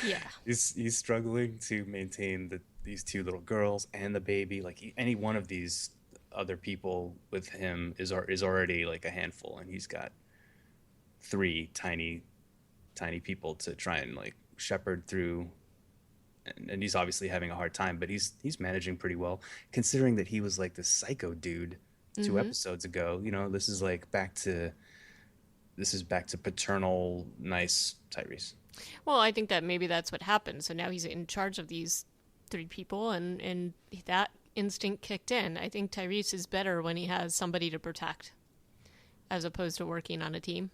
Yeah. He's struggling to maintain these two little girls and the baby. Like any one of these other people with him is already like a handful, and he's got three tiny people to try and like shepherd through. And he's obviously having a hard time, but he's managing pretty well, considering that he was like this psycho dude two Mm-hmm. episodes ago. This is like back to paternal, nice Tyrese. Well, I think that maybe that's what happened. So now he's in charge of these three people, and that instinct kicked in. I think Tyrese is better when he has somebody to protect, as opposed to working on a team.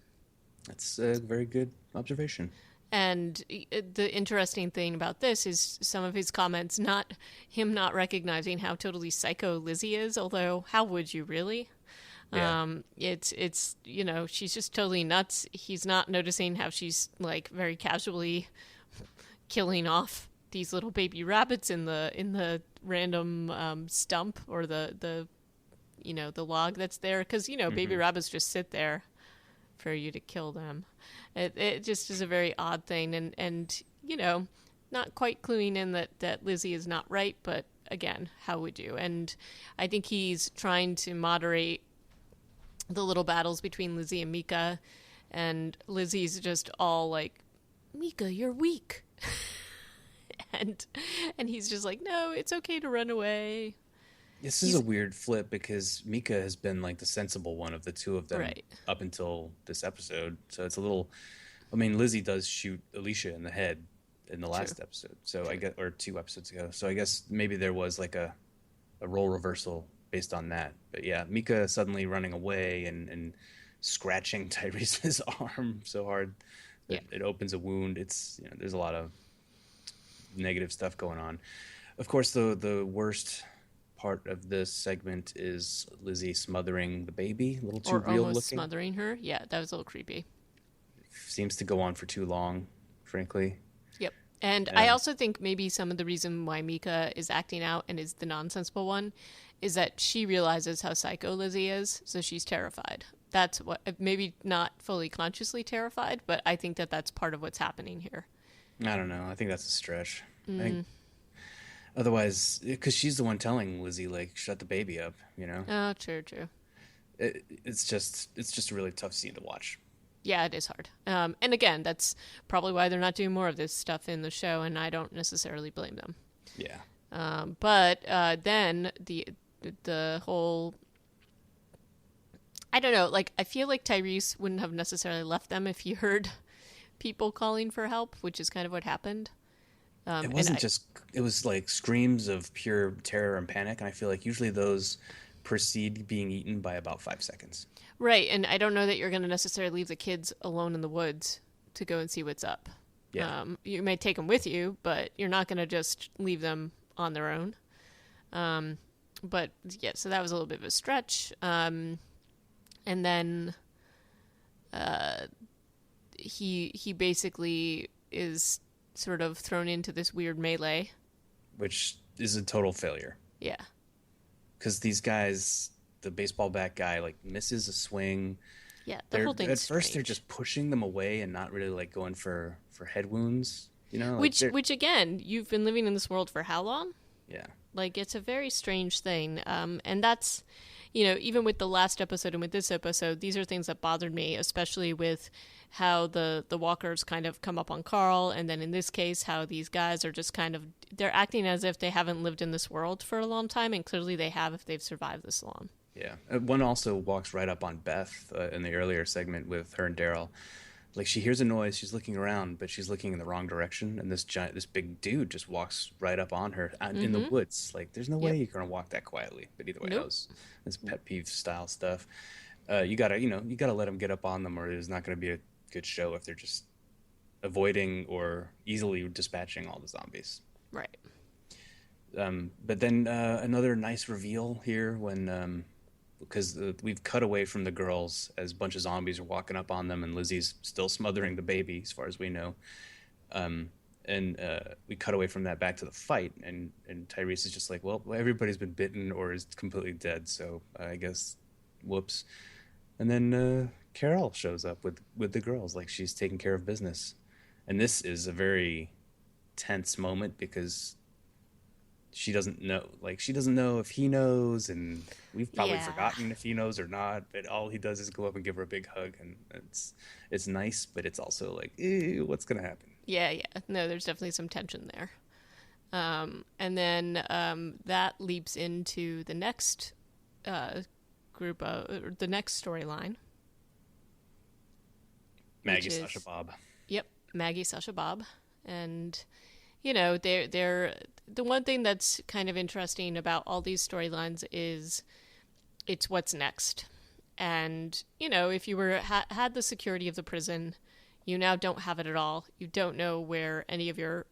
That's a very good observation. And the interesting thing about this is some of his comments, not him not recognizing how totally psycho Lizzie is, although how would you really? Yeah. It's she's just totally nuts. He's not noticing how she's like very casually killing off these little baby rabbits in the random stump, or the log that's there, because baby Hmm. rabbits just sit there for you to kill them. It just is a very odd thing, and not quite cluing in that Lizzie is not right, but again, how would you? And I think he's trying to moderate the little battles between Lizzie and Mika, and Lizzie's just all like, Mika, you're weak. and and he's just like, no, it's okay to run away. This is a He's weird flip because Mika has been like the sensible one of the two of them right. up until this episode. So it's a little. I mean, Lizzie does shoot Alicia in the head in the True. last episode. So I True. get, or 2 episodes ago. So I guess maybe there was like a role reversal based on that. But yeah, Mika suddenly running away and scratching Tyrese's arm so hard Yeah. that it opens a wound. It's there's a lot of negative stuff going on. Of course, the worst part of this segment is Lizzie smothering the baby. A little too Or real almost looking. smothering her. Yeah, that was a little creepy. Seems to go on for too long, frankly. Yep. And I Uh, also think maybe some of the reason why Mika is acting out and is the nonsensical one is that she realizes how psycho Lizzie is, so she's terrified. That's what, maybe not fully consciously terrified, but I think that that's part of what's happening here. I don't know. I think that's a stretch. I think Mm. otherwise, because she's the one telling Lizzie like shut the baby up. Oh, true, true. It's just a really tough scene to watch. Yeah, it is hard. And again, that's probably why they're not doing more of this stuff in the show, and I don't necessarily blame them. Yeah. But then the whole, I don't know, like I feel like Tyrese wouldn't have necessarily left them if he heard people calling for help, which is kind of what happened. It And wasn't just, it was like screams of pure terror and panic. And I feel like usually those precede being eaten by about 5 seconds. right, and I don't know that you're going to necessarily leave the kids alone in the woods to go and see what's up. Yeah. You may take them with you, but you're not going to just leave them on their own. But yeah, so that was a little bit of a stretch. And then he basically is sort of thrown into this weird melee. Which is a total failure. Yeah. Because these guys, the baseball bat guy, like misses a swing. Yeah, the They're whole thing's at first they're strange. just pushing them away and not really like going for head wounds. Like Which they're which again, you've been living in this world for how long? yeah. Like it's a very strange thing. And that's, even with the last episode and with this episode, these are things that bothered me, especially with how the walkers kind of come up on Carl, and then in this case, how these guys are just kind of, they're acting as if they haven't lived in this world for a long time, and clearly they have if they've survived this long. Yeah. One also walks right up on Beth in the earlier segment with her and Daryl. Like she hears a noise, she's looking around, but she's looking in the wrong direction, and this big dude just walks right up on her out in the Mm-hmm. woods. Like there's no way Yep. you're gonna walk that quietly. But either way, Nope. that's pet peeve style stuff. You gotta let them get up on them, or there's not gonna be a good show if they're just avoiding or easily dispatching all the zombies. Right. But then another nice reveal here when because we've cut away from the girls as a bunch of zombies are walking up on them, and Lizzie's still smothering the baby, as far as we know. And we cut away from that back to the fight, and Tyrese is just like, well, everybody's been bitten or is completely dead, so I guess, whoops. And then Carol shows up with the girls, like she's taking care of business, and this is a very tense moment because she doesn't know if he knows, and we've probably Yeah. forgotten if he knows or not, but all he does is go up and give her a big hug, and it's nice, but it's also like, ew, what's gonna happen? Yeah, yeah. No, there's definitely some tension there. And then that leaps into the next or the next storyline, which Maggie, Sasha, is, Bob. yep, Maggie, Sasha, Bob. And, they're the one thing that's kind of interesting about all these storylines is it's what's next. And, if you were had the security of the prison, you now don't have it at all. You don't know where any of your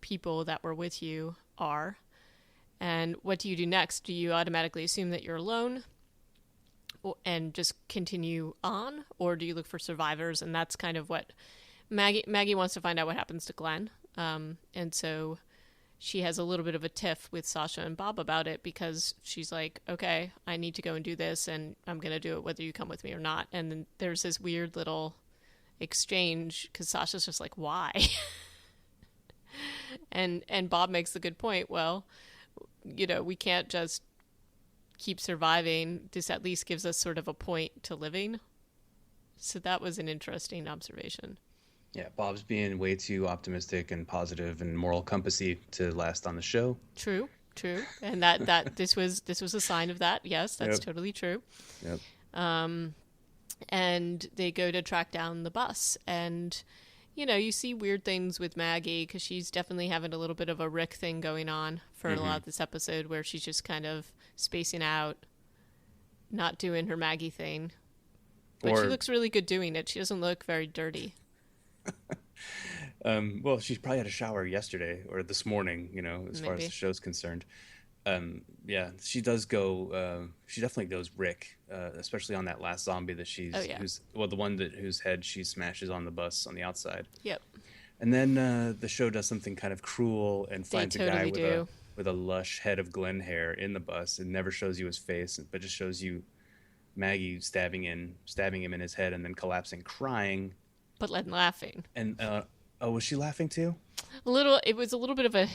people that were with you are. And what do you do next? Do you automatically assume that you're alone and just continue on, or do you look for survivors? And that's kind of what Maggie wants to find out what happens to Glenn. And so she has a little bit of a tiff with Sasha and Bob about it, because she's like, okay, I need to go and do this, and I'm going to do it whether you come with me or not. And then there's this weird little exchange because Sasha's just like, why? And Bob makes the good point. Well, we can't just keep surviving. This at least gives us sort of a point to living. So that was an interesting observation. Yeah, Bob's being way too optimistic and positive and moral compassy to last on the show. True. true. And that this was a sign of that. Yes, that's Yep. totally true. Yep. And they go to track down the bus, and you see weird things with Maggie because she's definitely having a little bit of a Rick thing going on for a lot of this episode, where she's just kind of spacing out, not doing her Maggie thing. But she looks really good doing it. She doesn't look very dirty. Well, she probably had a shower yesterday or this morning, as far as Maybe. the show's concerned. Yeah, she does go. She definitely goes Rick, especially on that last zombie that Oh, yeah. the one whose head she smashes on the bus on the outside. Yep. And then the show does something kind of cruel and They finds a guy totally do. with a lush head of Glen hair in the bus. It never shows you his face, but just shows you Maggie stabbing him in his head and then collapsing, crying. But then laughing. And oh, was she laughing too? A little. It was a little bit of a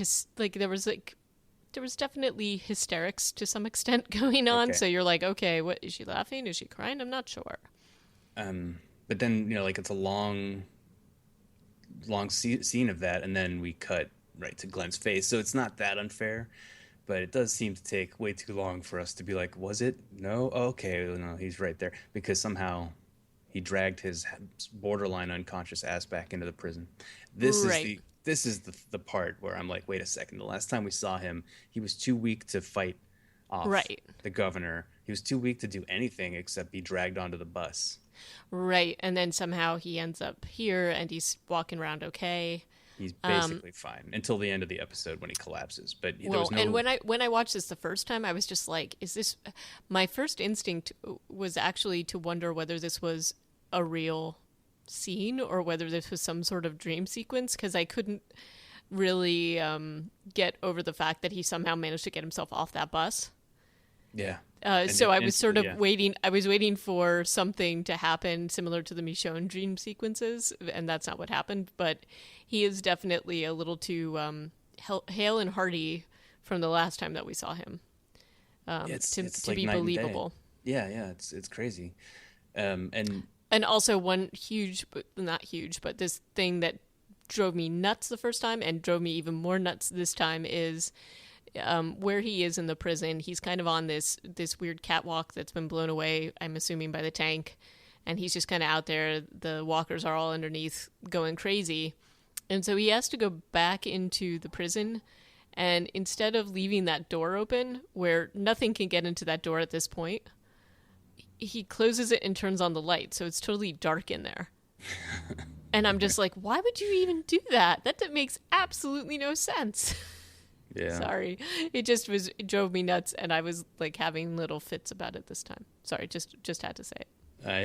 there was definitely hysterics to some extent going on. Okay. So you're like, okay, what is she laughing? Is she crying? I'm not sure. But then like it's a long scene of that, and then we cut right to Glenn's face. So it's not that unfair, but it does seem to take way too long for us to be like, was it? No, okay, no, he's right there because somehow he dragged his borderline unconscious ass back into the prison. Right. This is the part where I'm like, wait a second. The last time we saw him, he was too weak to fight off Right. the governor. He was too weak to do anything except be dragged onto the bus. Right. And then somehow he ends up here and he's walking around okay. He's basically fine until the end of the episode when he collapses. But there Well, was no. and when I watched this the first time, I was just like, is this? My first instinct was actually to wonder whether this was a real scene or whether this was some sort of dream sequence, because I couldn't really get over the fact that he somehow managed to get himself off that bus. Yeah. So I was sort of yeah. waiting. I was waiting for something to happen similar to the Michonne dream sequences, and that's not what happened. But he is definitely a little too hale and hearty from the last time that we saw him It's to like be night and day. believable. Yeah, it's crazy. And And also one huge, not huge, but this thing that drove me nuts the first time and drove me even more nuts this time is where he is in the prison. He's kind of on this weird catwalk that's been blown away, I'm assuming, by the tank. And he's just kind of out there. The walkers are all underneath going crazy. And so he has to go back into the prison. And instead of leaving that door open, where nothing can get into that door at this point, he closes it and turns on the light. So it's totally dark in there. And I'm just like, why would you even do that? That makes absolutely no sense. yeah. Sorry. It drove me nuts, and I was like having little fits about it this time. Sorry, just had to say it.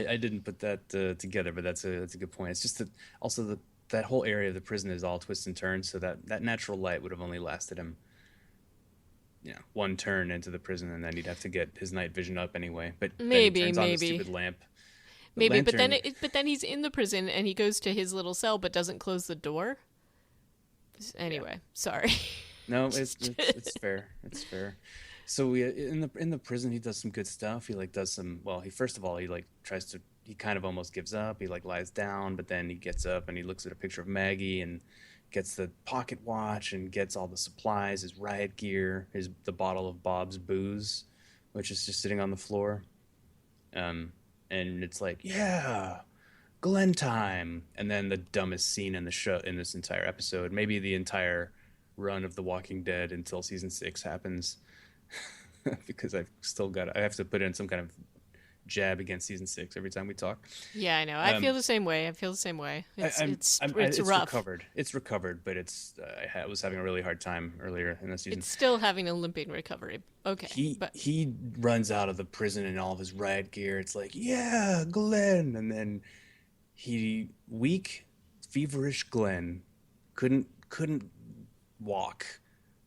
I didn't put that together, but that's a good point. It's just that also that whole area of the prison is all twists and turns, so that natural light would have only lasted him, one turn into the prison, and then he'd have to get his night vision up anyway. But Maybe, then he turns on the maybe. stupid lamp. The Maybe, but lantern- then he's in the prison and he goes to his little cell but doesn't close the door. Anyway, sorry. No, it's fair. It's fair. So in the prison, he does some good stuff. He does some. Well, he first of all he tries to. He kind of almost gives up. He lies down, but then he gets up and he looks at a picture of Maggie and gets the pocket watch and gets all the supplies, his riot gear, the bottle of Bob's booze, which is just sitting on the floor. And it's like, yeah, Glenn time. And then the dumbest scene in the show in this entire episode, maybe the entire run of The Walking Dead until season 6 happens, because I have to put in some kind of jab against season 6 every time we talk. Yeah, I know. I feel the same way. It's rough. Recovered. It's recovered, but I was having a really hard time earlier in the season. It's still having a limping recovery. Okay, He runs out of the prison in all of his riot gear. It's like, yeah, Glenn, and then weak, feverish Glenn couldn't walk,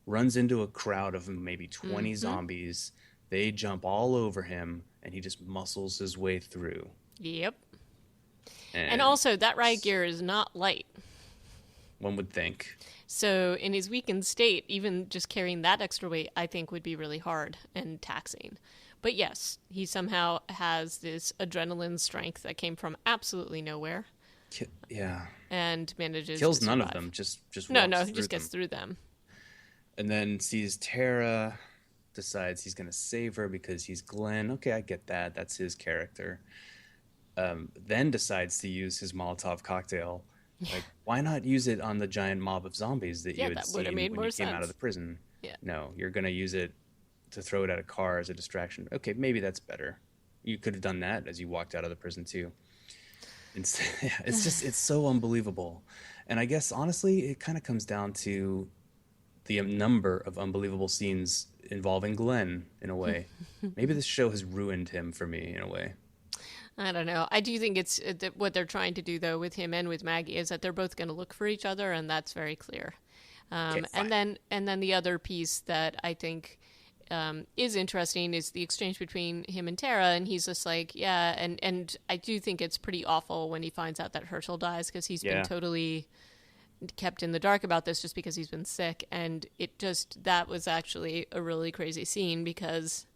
runs into a crowd of maybe 20 zombies. They jump all over him, and he just muscles his way through. Yep. And also, that riot gear is not light. One would think. So in his weakened state, even just carrying that extra weight, I think would be really hard and taxing. But yes, he somehow has this adrenaline strength that came from absolutely nowhere. Yeah. And manages Kills to none of survive. them. Just No, walks he through just gets them. through them. and then sees Tara, decides he's going to save her because he's Glenn. Okay, I get that. That's his character. Then decides to use his Molotov cocktail. Like, why not use it on the giant mob of zombies that you Yeah, had that would have seen made when you more came out of the sense. prison? Yeah. No, you're going to use it to throw it at a car as a distraction. Okay, maybe that's better. You could have done that as you walked out of the prison too. Yeah, it's so unbelievable. And I guess honestly, it kind of comes down to the number of unbelievable scenes involving Glenn in a way. Maybe this show has ruined him for me in a way. I don't know. I do think it's what they're trying to do though with him and with Maggie is that they're both going to look for each other, and that's very clear. Okay, And fine. then the other piece that I think is interesting is the exchange between him and Tara, and he's just like, yeah, and I do think it's pretty awful when he finds out that Herschel dies because he's been Yeah. totally kept in the dark about this just because he's been sick, and that was actually a really crazy scene because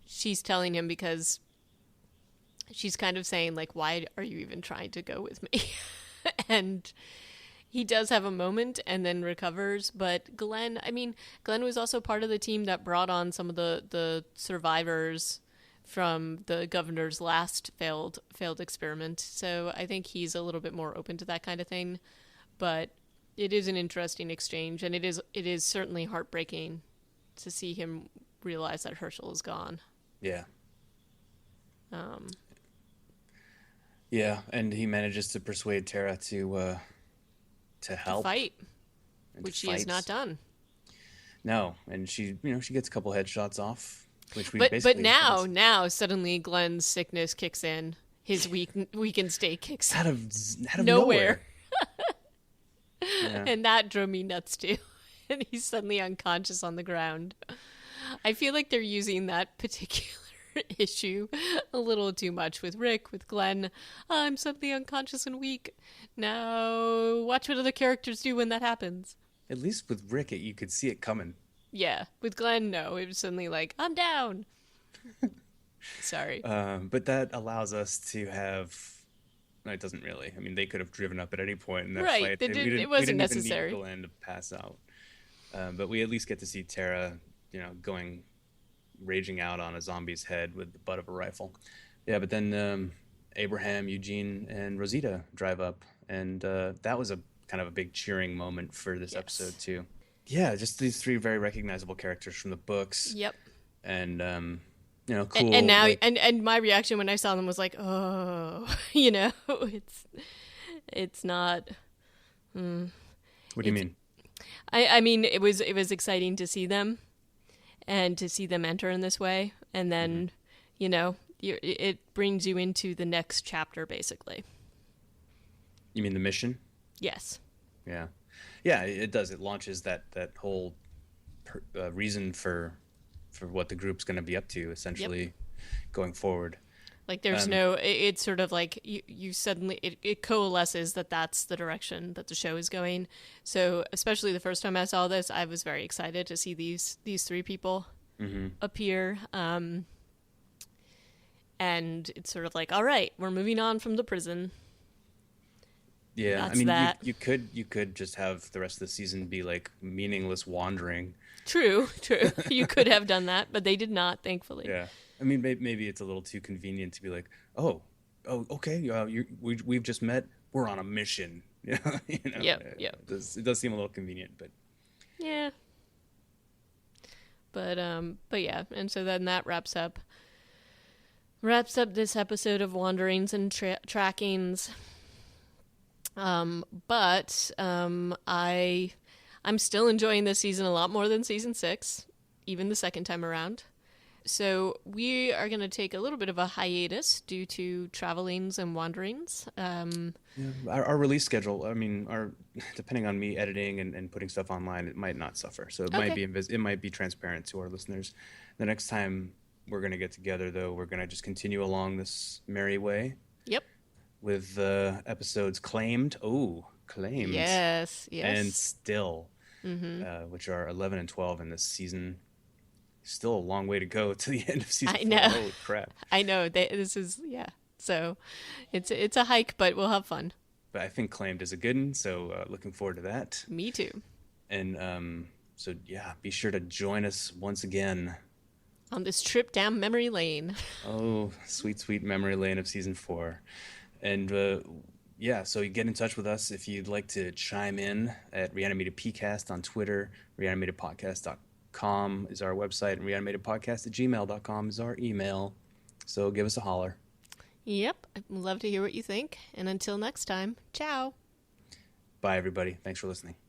she's telling him because she's kind of saying like, why are you even trying to go with me? And he does have a moment and then recovers, but Glenn was also part of the team that brought on some of the survivors from the governor's last failed experiment. So I think he's a little bit more open to that kind of thing. But it is an interesting exchange, and it is certainly heartbreaking to see him realize that Herschel is gone. Yeah. Um, Yeah, and he manages to persuade Tara to to help fight, and to which she has not fight. done. No, and she gets a couple headshots off, which we But basically haven't now suddenly Glenn's sickness kicks in. His weakened state kicks out in. of out of Nowhere. nowhere. Yeah. And that drove me nuts too. And he's suddenly unconscious on the ground. I feel like they're using that particular issue a little too much with Rick, with Glenn. "Oh, I'm suddenly unconscious and weak. Now, watch what other characters do when that happens." At least with Rick, you could see it coming. Yeah, with Glenn, no. It was suddenly like, "I'm down." Sorry. But that allows us to have. No, it doesn't really. I mean, they could have driven up at any point in that Right. fight. They We did, didn't. it We wasn't didn't even need necessary. Glenn to pass out. But we at least get to see Tara, going raging out on a zombie's head with the butt of a rifle. Yeah, but then Abraham, Eugene, and Rosita drive up, and that was a kind of a big cheering moment for this Yes. episode too. Yeah, just these three very recognizable characters from the books, Yep. and And cool. now, Like, and my reaction when I saw them was like, oh, it's not. what do you It's. mean? I mean, it was exciting to see them, and to see them enter in this way, and Hmm. then, it brings you into the next chapter, basically. You mean the mission? Yes. Yeah, yeah. It does. It launches that whole reason for what the group's going to be up to, Yep. essentially, going forward. Like there's Um, no. It's sort of like you suddenly it coalesces that that's the direction that the show is going. So especially the first time I saw this, I was very excited to see these three people mhm. appear. And it's sort of like, all right, we're moving on from the prison. Yeah, I That's mean, that. you could just have the rest of the season be like meaningless wandering. True, true. You could have done that, but they did not, thankfully. Yeah, I mean, maybe it's a little too convenient to be like, oh, okay, we've just met. We're on a mission. Yep, yep. It does seem a little convenient, but Yeah. But yeah, and so then that wraps up this episode of Wanderings and Trackings. But I'm still enjoying this season a lot more than season 6, even the second time around. So we are going to take a little bit of a hiatus due to travelings and wanderings. yeah, our release schedule. I mean, our depending on me editing and putting stuff online, it might not suffer. So it might Okay. be it might be transparent to our listeners. The next time we're gonna get together, though, we're gonna just continue along this merry way Yep. with episodes claimed. Oh, claimed Yes. and Yes. still, which are 11 and 12 in this season. Still a long way to go to the end of season I 4. know. Holy crap! I know. This is, yeah. So it's a hike, but we'll have fun. But I think claimed is a good one. So looking forward to that. Me too. And So yeah, be sure to join us once again. On this trip down memory lane. Oh, sweet, sweet memory lane of season 4. And yeah, so you get in touch with us if you'd like to chime in at Reanimated PCast on Twitter. Reanimatedpodcast.com is our website, and reanimatedpodcast@gmail.com is our email. So give us a holler. Yep, I'd love to hear what you think. And until next time, ciao. Bye, everybody. Thanks for listening.